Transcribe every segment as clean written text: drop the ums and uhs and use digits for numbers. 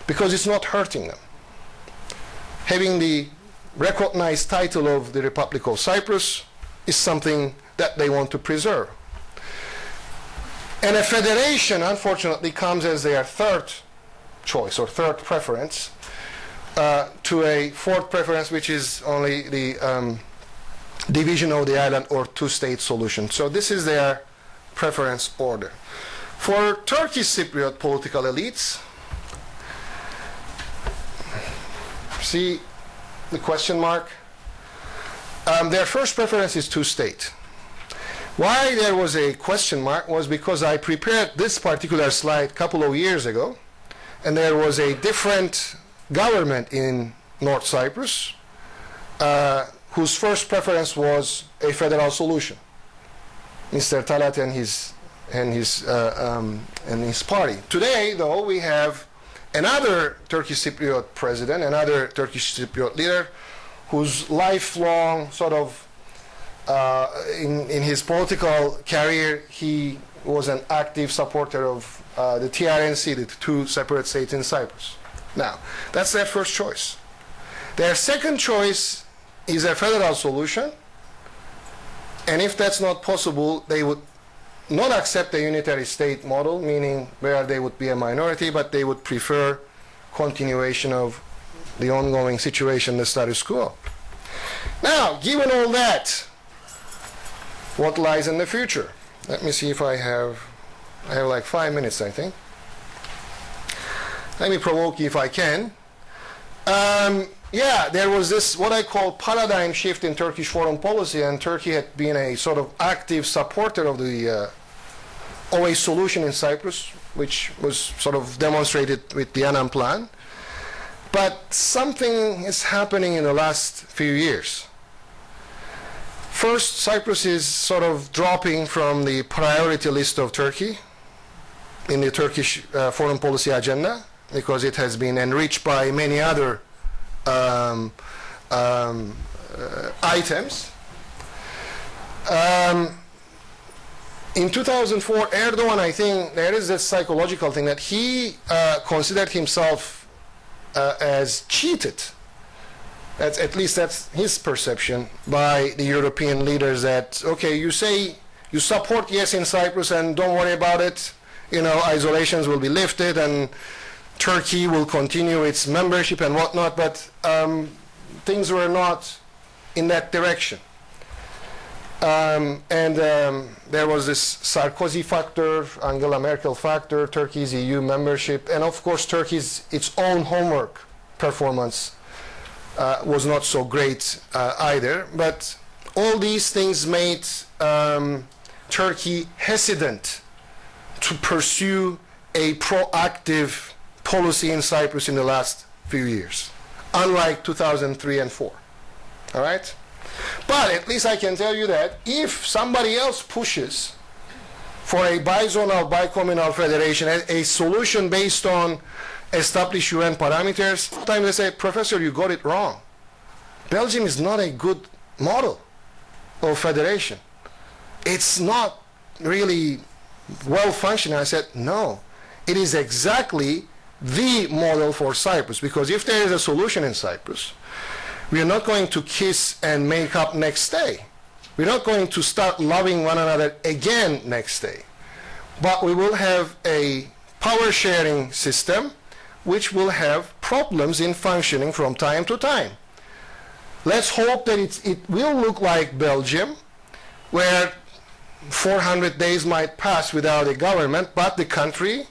because it's not hurting them. Having the recognized title of the Republic of Cyprus is something that they want to preserve. And a federation, unfortunately, comes as their third choice or third preference to a fourth preference, which is only the division of the island or two-state solution. So this is their preference order. For Turkish Cypriot political elites, see the question mark? Their first preference is two-state. Why there was a question mark was because I prepared this particular slide a couple of years ago, and there was a different government in North Cyprus whose first preference was a federal solution. Mr. Talat and his party. Today, though, we have another Turkish Cypriot president, another Turkish Cypriot leader, whose lifelong sort of in his political career, he was an active supporter of the TRNC, the two separate states in Cyprus. Now, that's their first choice. Their second choice is a federal solution, and if that's not possible, they would not accept a unitary state model, meaning where they would be a minority, but they would prefer continuation of the ongoing situation, the status quo. Now, given all that, what lies in the future? Let me see if I have like 5 minutes, I think. Let me provoke you if I can. Yeah, there was this, what I call paradigm shift in Turkish foreign policy, and Turkey had been a sort of active supporter of the of a solution in Cyprus, which was sort of demonstrated with the Annan Plan. But something is happening in the last few years. First, Cyprus is sort of dropping from the priority list of Turkey in the Turkish foreign policy agenda, because it has been enriched by many other items. In 2004, Erdogan, I think there is this psychological thing that he considered himself as cheated. At least that's his perception by the European leaders, that, okay, you say you support yes in Cyprus and don't worry about it, you know, isolations will be lifted and Turkey will continue its membership and whatnot, but things were not in that direction. There was this Sarkozy factor, Angela Merkel factor, Turkey's EU membership, and of course Turkey's its own homework performance was not so great either. But all these things made Turkey hesitant to pursue a proactive policy in Cyprus in the last few years, unlike 2003 and 4. All right? But at least I can tell you that if somebody else pushes for a bizonal, bicommunal federation, a solution based on established UN parameters, sometimes they say, Professor, you got it wrong. Belgium is not a good model of federation. It's not really well functioning. I said, no, it is exactly the model for Cyprus, because if there is a solution in Cyprus, we are not going to kiss and make up next day. We're not going to start loving one another again next day. But we will have a power sharing system which will have problems in functioning from time to time. Let's hope that it will look like Belgium, where 400 days might pass without a government, but the country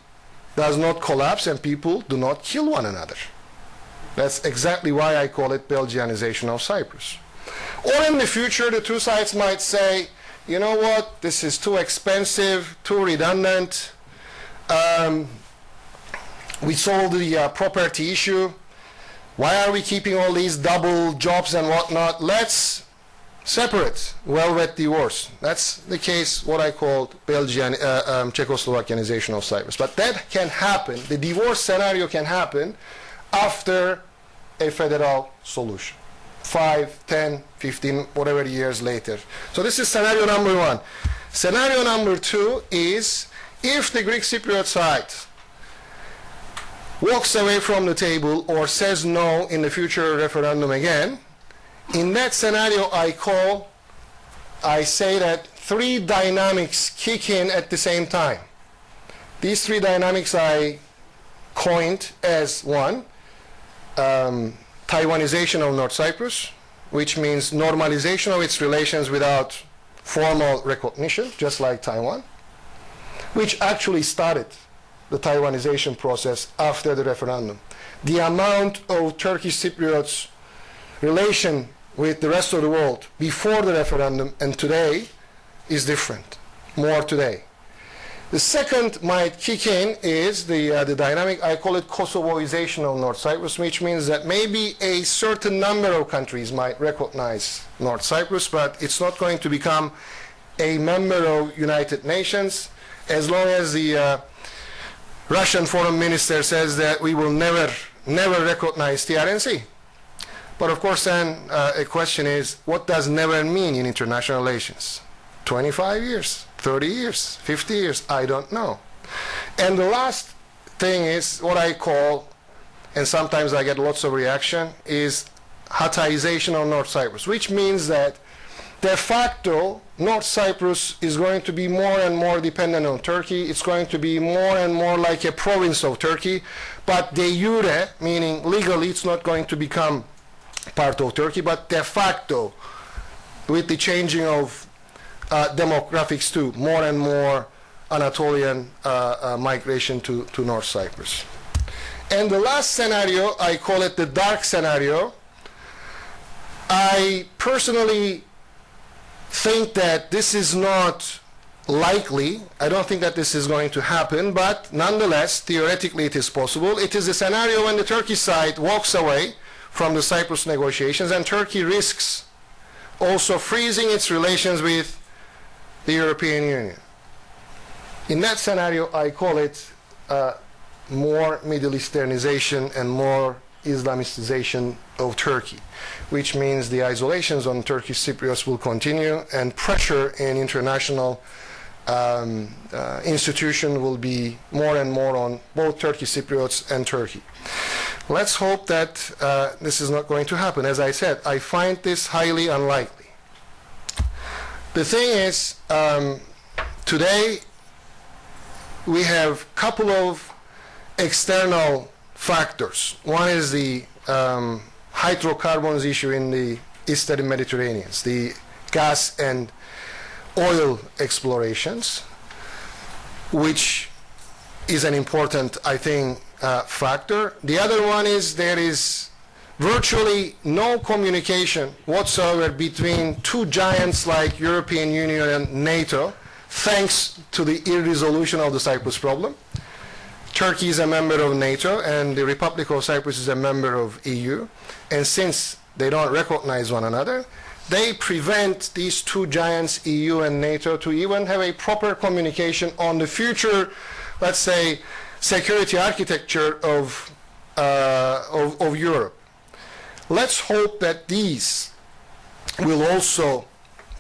does not collapse and people do not kill one another. That's exactly why I call it Belgianization of Cyprus. Or in the future, the two sides might say, you know what, this is too expensive, too redundant. We solved the property issue. Why are we keeping all these double jobs and whatnot? Let's separate, well-wed divorce. That's the case, what I called Czechoslovakianization of Cyprus. But that can happen, the divorce scenario can happen after a federal solution, 5, 10, 15, whatever years later. So this is scenario number one. Scenario number two is if the Greek Cypriot side walks away from the table or says no in the future referendum again, in that scenario I say that three dynamics kick in at the same time. These three dynamics I coined as one, Taiwanization of North Cyprus, which means normalization of its relations without formal recognition, just like Taiwan, which actually started the Taiwanization process after the referendum. The amount of Turkish Cypriots' relation with the rest of the world before the referendum and today is different, more today. The second might kick in is the dynamic, I call it Kosovoization of North Cyprus, which means that maybe a certain number of countries might recognize North Cyprus, but it's not going to become a member of United Nations as long as the Russian foreign minister says that we will never recognize TRNC. But of course then a question is, what does never mean in international relations? 25 years, 30 years, 50 years, I don't know. And the last thing is what I call, and sometimes I get lots of reaction, is Hataization of North Cyprus, which means that de facto North Cyprus is going to be more and more dependent on Turkey. It's going to be more and more like a province of Turkey, but de jure, meaning legally, it's not going to become part of Turkey, but de facto, with the changing of demographics too, more and more Anatolian migration to North Cyprus. And the last scenario, I call it the dark scenario. I personally think that this is not likely. I don't think that this is going to happen, but nonetheless, theoretically it is possible. It is a scenario when the Turkish side walks away from the Cyprus negotiations and Turkey risks also freezing its relations with the European Union. In that scenario, I call it more Middle Easternization and more Islamicization of Turkey, which means the isolations on Turkish Cypriots will continue and pressure in international institution will be more and more on both Turkish Cypriots and Turkey. Let's hope that this is not going to happen. As I said, I find this highly unlikely. The thing is, today we have a couple of external factors. One is the hydrocarbons issue in the Eastern Mediterranean, the gas and oil explorations, which is an important, I think, factor. The other one is there is virtually no communication whatsoever between two giants like European Union and NATO, thanks to the irresolution of the Cyprus problem. Turkey is a member of NATO and the Republic of Cyprus is a member of EU, and since they don't recognize one another, they prevent these two giants, EU and NATO, to even have a proper communication on the future, let's say, security architecture of Europe. Let's hope that these will also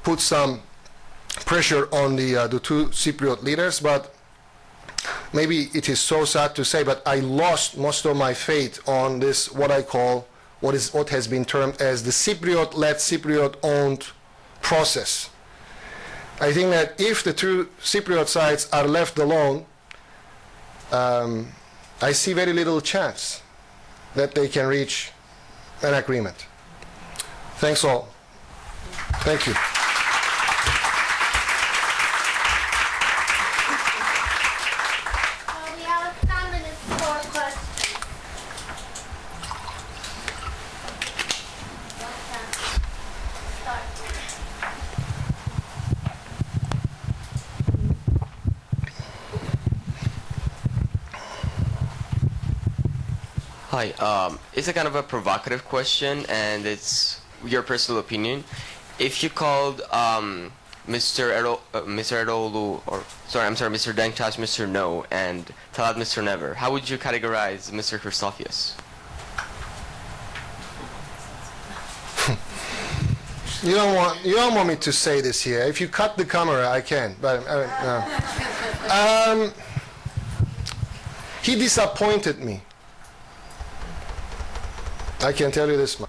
put some pressure on the two Cypriot leaders, but maybe it is so sad to say, but I lost most of my faith on this, what I call, what has been termed as the Cypriot-led, Cypriot-owned process. I think that if the two Cypriot sides are left alone, I see very little chance that they can reach an agreement. Thanks all. Thank you. We have 10 minutes for questions. Hi, it's a kind of a provocative question, and it's your personal opinion. If you called Mr. Erdoğlu, or Mr. Denktaş, Mr. No, and Talat, Mr. Never, how would you categorize Mr. Christofias? You don't want me to say this here. If you cut the camera, I can. But no. He disappointed me. I can tell you this much.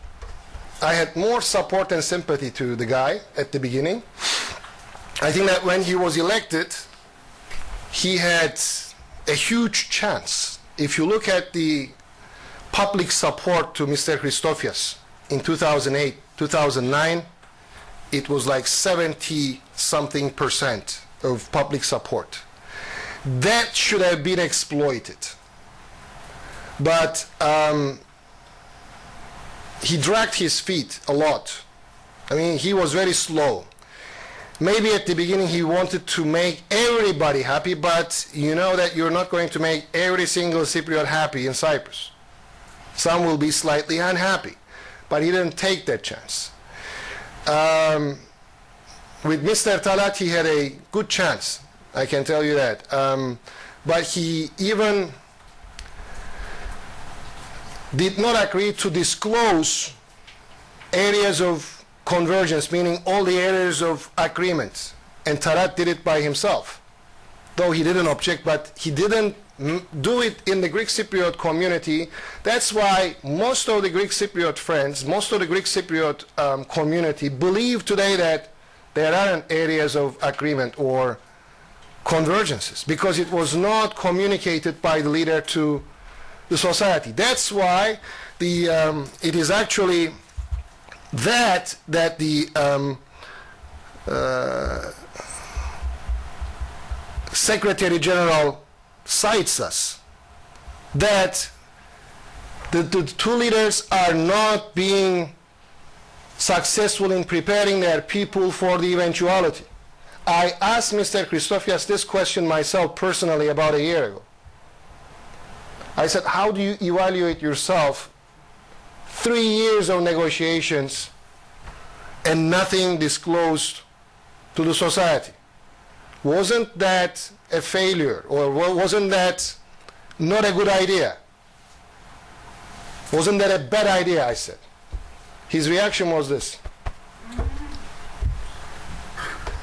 I had more support and sympathy to the guy at the beginning. I think that when he was elected, he had a huge chance. If you look at the public support to Mr. Christofias in 2008, 2009, it was like 70-something% of public support. That should have been exploited. But he dragged his feet a lot. I mean, he was very slow. Maybe at the beginning he wanted to make everybody happy, but you know that you're not going to make every single Cypriot happy in Cyprus. Some will be slightly unhappy, but he didn't take that chance. With Mr. Talat, he had a good chance, I can tell you that. But he even did not agree to disclose areas of convergence, meaning all the areas of agreement. And Talat did it by himself, though he didn't object, but he didn't do it in the Greek Cypriot community. That's why most of the Greek Cypriot friends, most of the Greek Cypriot community believe today that there aren't areas of agreement or convergences, because it was not communicated by the leader to the society. That's why it is actually that the Secretary General cites us, that the two leaders are not being successful in preparing their people for the eventuality. I asked Mr. Christofias this question myself personally about a year ago. I said, how do you evaluate yourself 3 years of negotiations and nothing disclosed to the society? Wasn't that a failure, or wasn't that not a good idea? Wasn't that a bad idea, I said. His reaction was this: